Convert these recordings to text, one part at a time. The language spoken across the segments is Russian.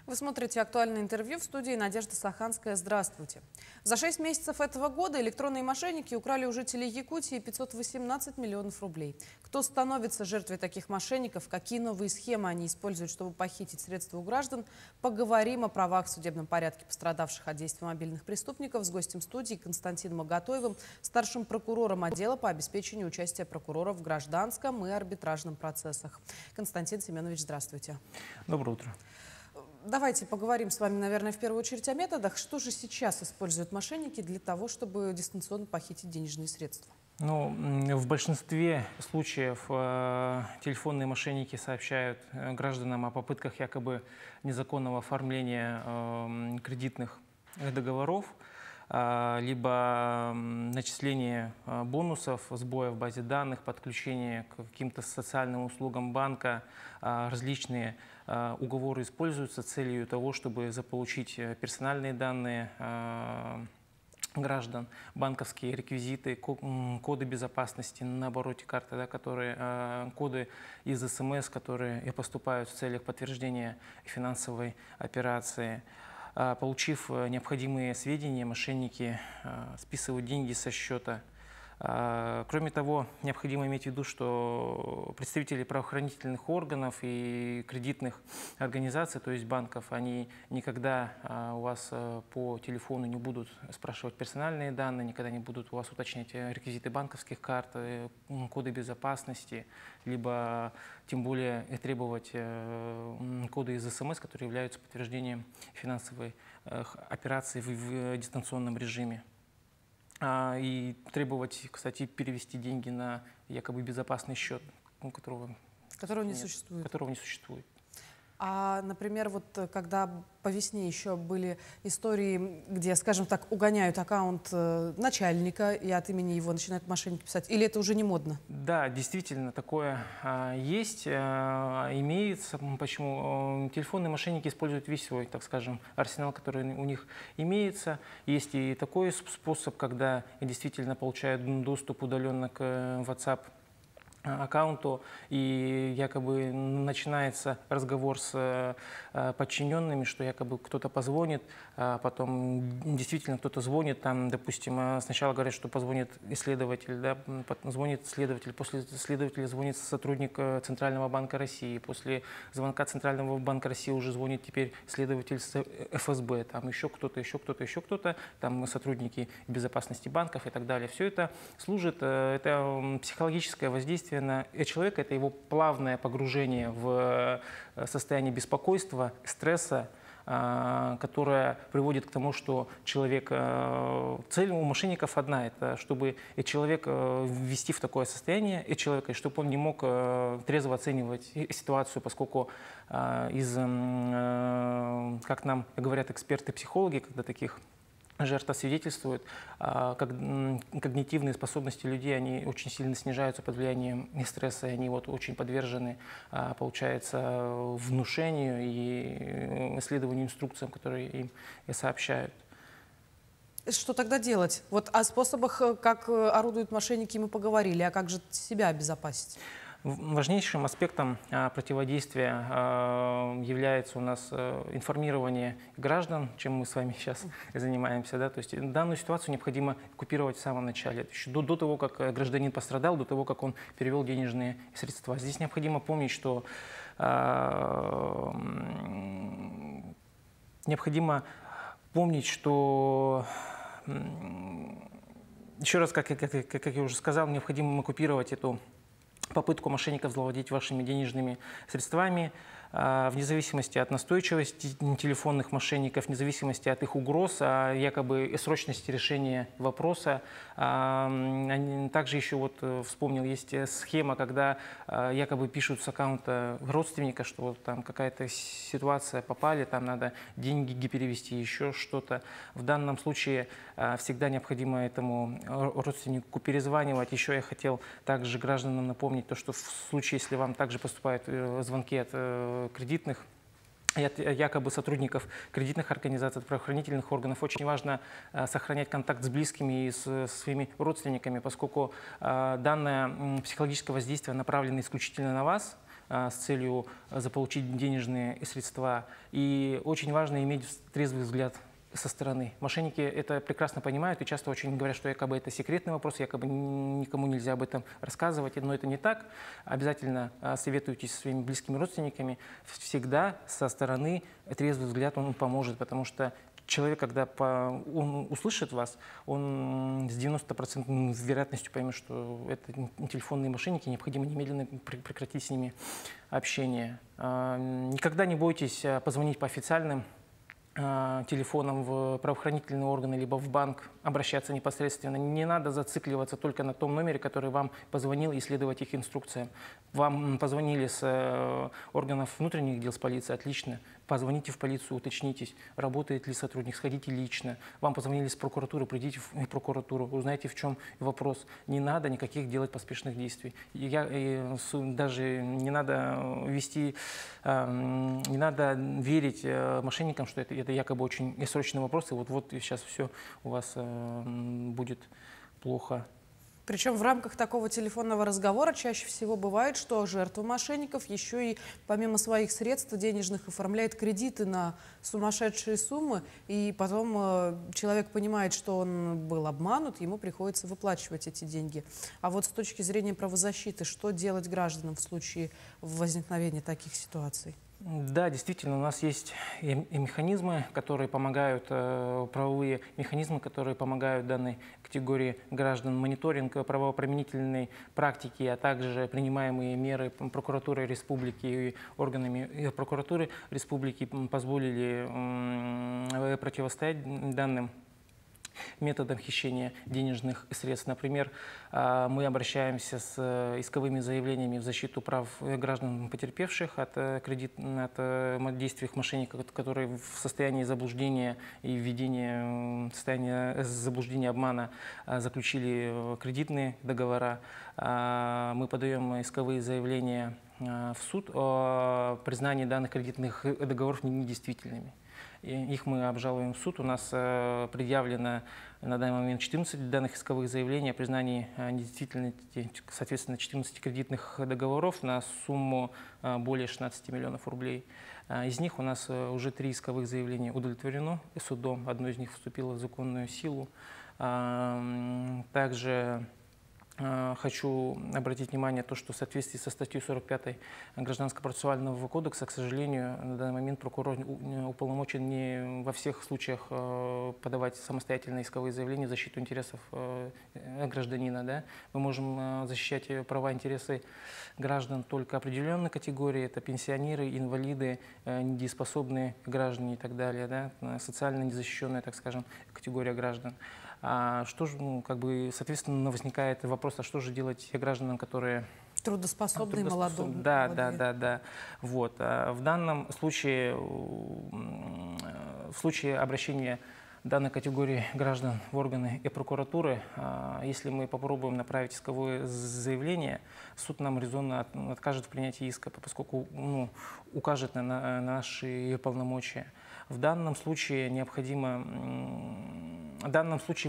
Вы смотрите «Актуальное интервью», в студии Надежда Саханская. Здравствуйте. За 6 месяцев этого года электронные мошенники украли у жителей Якутии 518 миллионов рублей. Кто становится жертвой таких мошенников, какие новые схемы они используют, чтобы похитить средства у граждан, поговорим о правах в судебном порядке пострадавших от действий мобильных преступников с гостем студии Константином Агатоевым, старшим прокурором отдела по обеспечению участия прокуроров в гражданском и арбитражном процессах. Константин Семенович, здравствуйте. Доброе утро. Давайте поговорим с вами, наверное, в первую очередь о методах. Что же сейчас используют мошенники для того, чтобы дистанционно похитить денежные средства? В большинстве случаев телефонные мошенники сообщают гражданам о попытках якобы незаконного оформления кредитных договоров, либо начисления бонусов, сбоя в базе данных, подключения к каким-то социальным услугам банка. Различные уговоры используются с целью того, чтобы заполучить персональные данные граждан, банковские реквизиты, коды безопасности на обороте карты, коды из СМС, которые поступают в целях подтверждения финансовой операции. Получив необходимые сведения, мошенники списывают деньги со счета. Кроме того, необходимо иметь в виду, что представители правоохранительных органов и кредитных организаций, то есть банков, они никогда у вас по телефону не будут спрашивать персональные данные, никогда не будут у вас уточнять реквизиты банковских карт, коды безопасности, либо тем более требовать коды из СМС, которые являются подтверждением финансовой операции в дистанционном режиме. И требовать, кстати, перевести деньги на якобы безопасный счет, которого не существует. Которого не существует. А, например, вот когда по весне еще были истории, где, скажем так, угоняют аккаунт начальника и от имени его начинают мошенники писать, или это уже не модно? Да, действительно, такое есть, имеется. Почему? Телефонные мошенники используют весь свой, так скажем, арсенал, который у них имеется. Есть и такой способ, когда действительно получают доступ удаленно к WhatsApp аккаунту, и якобы начинается разговор с подчиненными, что якобы кто-то позвонит, а потом действительно кто-то звонит, там, допустим, сначала говорят, что позвонит следователь, да, звонит следователь, после следователя звонит сотрудник Центрального банка России, после звонка Центрального банка России уже звонит теперь следователь с ФСБ, там еще кто-то, там сотрудники безопасности банков и так далее. Все это служит, это психологическое воздействие на человека, это его плавное погружение в состояние беспокойства, стресса, которое приводит к тому, что человек, цель у мошенников одна, это чтобы человек ввести в такое состояние человека, чтобы он не мог трезво оценивать ситуацию, поскольку как нам говорят эксперты-психологи, когда таких жертва свидетельствует, когнитивные способности людей, они очень сильно снижаются под влиянием стресса, и они вот очень подвержены, получается, внушению и исследованию инструкциям, которые им сообщают. Что тогда делать? Вот о способах, как орудуют мошенники, мы поговорили, а как же себя обезопасить? Важнейшим аспектом противодействия является у нас информирование граждан, чем мы с вами сейчас занимаемся. Да? То есть данную ситуацию необходимо купировать в самом начале, еще до того, как гражданин пострадал, до того, как он перевел денежные средства. Здесь необходимо помнить, что еще раз, как я уже сказал, необходимо купировать эту попытку мошенников завладеть вашими денежными средствами, вне зависимости от настойчивости телефонных мошенников, вне зависимости от их угроз, якобы срочности решения вопроса. Также еще вот вспомнил, есть схема, когда якобы пишут с аккаунта родственника, что вот там какая-то ситуация попали, там надо деньги перевести, еще что-то. В данном случае всегда необходимо этому родственнику перезванивать. Еще я хотел также гражданам напомнить то, что в случае, если вам также поступают звонки от кредитных, якобы сотрудников кредитных организаций, правоохранительных органов, очень важно сохранять контакт с близкими и с своими родственниками, поскольку данное психологическое воздействие направлено исключительно на вас, с целью заполучить денежные средства. И очень важно иметь трезвый взгляд со стороны. Мошенники это прекрасно понимают и часто очень говорят, что якобы это секретный вопрос, якобы никому нельзя об этом рассказывать, но это не так. Обязательно советуйтесь со своими близкими родственниками. Всегда со стороны трезвый взгляд он поможет, потому что человек, когда он услышит вас, он с 90% вероятностью поймет, что это телефонные мошенники, необходимо немедленно прекратить с ними общение. Никогда не бойтесь позвонить по официальным телефоном в правоохранительные органы, либо в банк, обращаться непосредственно. Не надо зацикливаться только на том номере, который вам позвонил, и следовать их инструкциям. Вам позвонили с органов внутренних дел, с полиции, отлично. Позвоните в полицию, уточнитесь, работает ли сотрудник, сходите лично. Вам позвонили с прокуратуры, придите в прокуратуру, узнайте, в чем вопрос. Не надо никаких делать поспешных действий. Даже не надо не надо верить мошенникам, что это якобы очень срочный вопрос, и вот сейчас все у вас будет плохо. Причем в рамках такого телефонного разговора чаще всего бывает, что жертва мошенников еще и помимо своих средств денежных оформляет кредиты на сумасшедшие суммы, и потом человек понимает, что он был обманут, ему приходится выплачивать эти деньги. А вот с точки зрения правозащиты, что делать гражданам в случае возникновения таких ситуаций? Да, действительно, у нас есть и механизмы, которые помогают, правовые механизмы, которые помогают данной категории граждан. Мониторинг правоприменительной практики, а также принимаемые меры прокуратуры республики и органами прокуратуры республики позволили противостоять данным методом хищения денежных средств. Например, мы обращаемся с исковыми заявлениями в защиту прав граждан, потерпевших от действий мошенников, которые в состоянии заблуждения и введения состояния заблуждения, обмана заключили кредитные договора. Мы подаем исковые заявления в суд о признании данных кредитных договоров недействительными. Их мы обжалуем в суд. У нас предъявлено на данный момент 14 данных исковых заявлений о признании недействительности, соответственно, 14 кредитных договоров на сумму более 16 миллионов рублей. Из них у нас уже 3 исковых заявления удовлетворено судом. Одно из них вступило в законную силу. Также хочу обратить внимание на то, что в соответствии со статьей 45 Гражданского процессуального кодекса, к сожалению, на данный момент прокурор уполномочен не во всех случаях подавать самостоятельные исковые заявления в защиту интересов гражданина. Да? Мы можем защищать права и интересы граждан только определенной категории, это пенсионеры, инвалиды, недееспособные граждане и так далее, да? Социально незащищенная, так скажем, категория граждан. Что же, соответственно, возникает вопрос, а что же делать гражданам, которые трудоспособные, молодые. Да. Вот. В данном случае, в случае обращения данной категории граждан в органы и прокуратуры, если мы попробуем направить исковое заявление, суд нам резонно откажет в принятии иска, поскольку укажет на наши полномочия. В данном случае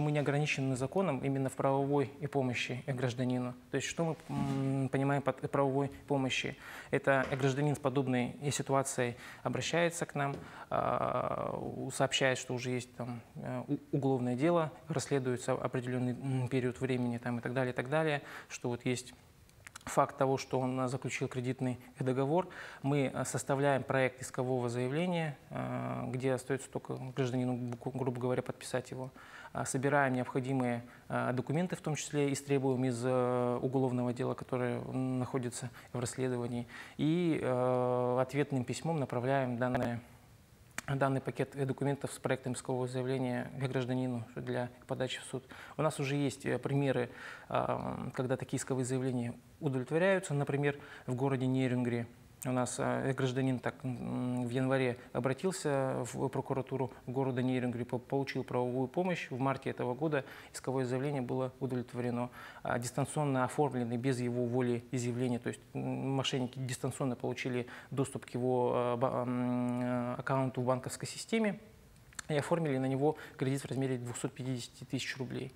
мы не ограничены законом именно в правовой помощи гражданину. То есть что мы понимаем под правовой помощи? Это гражданин с подобной ситуацией обращается к нам, сообщает, что уже есть там уголовное дело, расследуется определенный период времени там, и так далее, что вот есть факт того, что он заключил кредитный договор. Мы составляем проект искового заявления, где остается только гражданину, грубо говоря, подписать его. Собираем необходимые документы, в том числе истребуем из уголовного дела, которое находится в расследовании, и ответным письмом направляем данный пакет документов с проектом искового заявления к гражданину для подачи в суд. У нас уже есть примеры, когда такие исковые заявления удовлетворяются. Например, в городе Нерюнгри у нас гражданин в январе обратился в прокуратуру города Нерюнгри, получил правовую помощь. В марте этого года исковое заявление было удовлетворено. Дистанционно оформленный, без его воли изъявления, то есть мошенники дистанционно получили доступ к его аккаунту в банковской системе и оформили на него кредит в размере 250 тысяч рублей.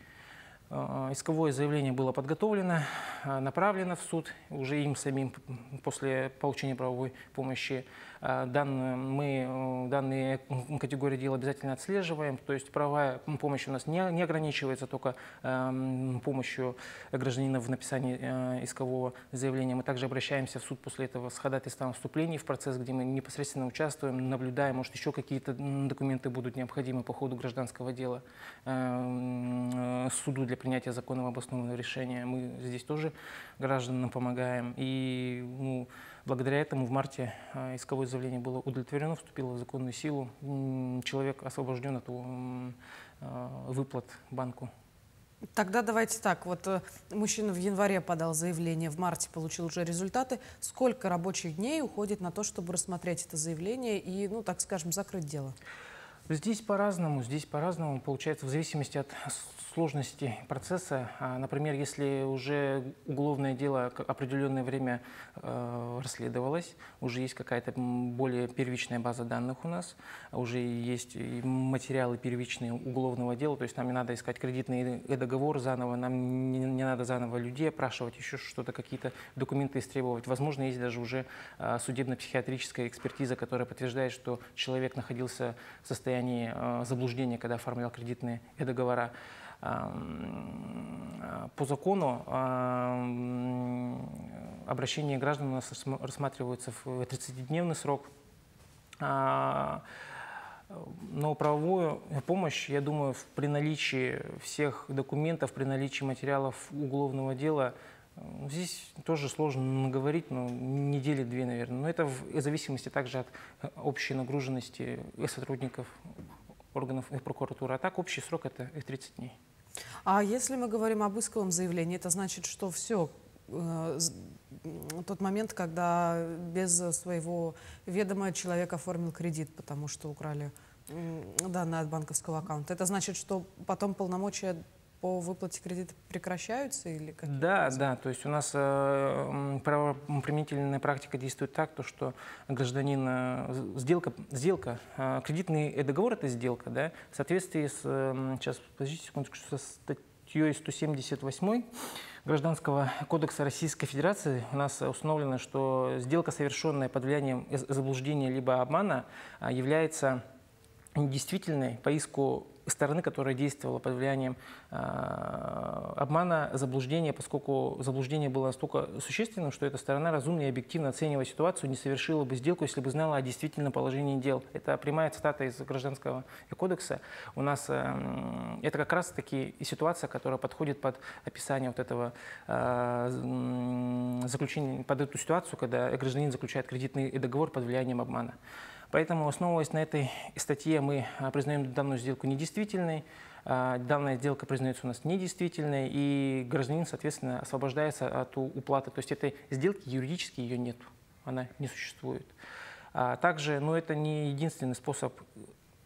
Исковое заявление было подготовлено, направлено в суд уже им самим после получения правовой помощи. Данные категории дел обязательно отслеживаем, то есть правовая помощь у нас не ограничивается только помощью гражданина в написании искового заявления. Мы также обращаемся в суд после этого с ходатайством о вступлении в процесс, где мы непосредственно участвуем, наблюдаем, может еще какие-то документы будут необходимы по ходу гражданского дела суду для принятия законного обоснованного решения. Мы здесь тоже гражданам помогаем. И благодаря этому в марте исковое заявление было удовлетворено, вступило в законную силу. Человек освобожден от выплат банку. Тогда давайте так. Вот мужчина в январе подал заявление, в марте получил уже результаты. Сколько рабочих дней уходит на то, чтобы рассмотреть это заявление и, так скажем, закрыть дело? Здесь по-разному, получается, в зависимости от сложности процесса. Например, если уже уголовное дело определенное время расследовалось, уже есть какая-то более первичная база данных у нас, уже есть и материалы первичные уголовного дела, то есть нам не надо искать кредитный договор заново, нам не надо заново людей опрашивать, еще что-то, какие-то документы истребовать. Возможно, есть даже уже судебно-психиатрическая экспертиза, которая подтверждает, что человек находился в состоянии заблуждения, когда оформлял кредитные договора. По закону обращения граждан у нас рассматриваются в 30-дневный срок. Но правовую помощь, я думаю, при наличии всех документов, при наличии материалов уголовного дела, здесь тоже сложно говорить, недели-две, наверное. Но это в зависимости также от общей нагруженности сотрудников органов прокуратуры. А так общий срок – это 30 дней. А если мы говорим об исковом заявлении, это значит, что все, тот момент, когда без своего ведома человек оформил кредит, потому что украли данные от банковского аккаунта, это значит, что потом полномочия по выплате кредита прекращаются или как? Да, то есть у нас правоприменительная практика действует так, что гражданин, сделка, кредитный договор – это сделка, да, в соответствии с, сейчас, подождите секундочку, со статьей 178 Гражданского кодекса Российской Федерации у нас установлено, что сделка, совершенная под влиянием заблуждения либо обмана, является недействительной по иску стороны, которая действовала под влиянием обмана, заблуждения, поскольку заблуждение было настолько существенным, что эта сторона разумно и объективно оценивая ситуацию, не совершила бы сделку, если бы знала о действительном положении дел. Это прямая цитата из Гражданского кодекса. У нас это как раз-таки ситуация, которая подходит под описание вот этого заключения, под эту ситуацию, когда гражданин заключает кредитный договор под влиянием обмана. Поэтому, основываясь на этой статье, мы признаем данную сделку недействительной, данная сделка признается у нас недействительной, и гражданин, соответственно, освобождается от уплаты. То есть этой сделки юридически ее нет, она не существует. Также, это не единственный способ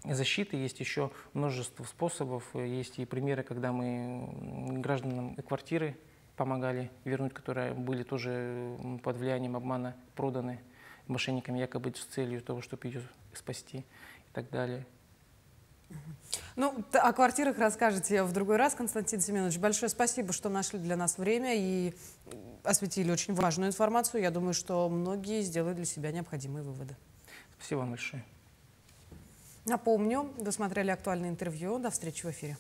защиты, есть еще множество способов. Есть и примеры, когда мы гражданам квартиры помогали вернуть, которые были тоже под влиянием обмана проданы мошенниками, якобы с целью того, чтобы ее спасти и так далее. О квартирах расскажете в другой раз, Константин Семенович. Большое спасибо, что нашли для нас время и осветили очень важную информацию. Я думаю, что многие сделают для себя необходимые выводы. Спасибо вам большое. Напомню, вы смотрели актуальное интервью. До встречи в эфире.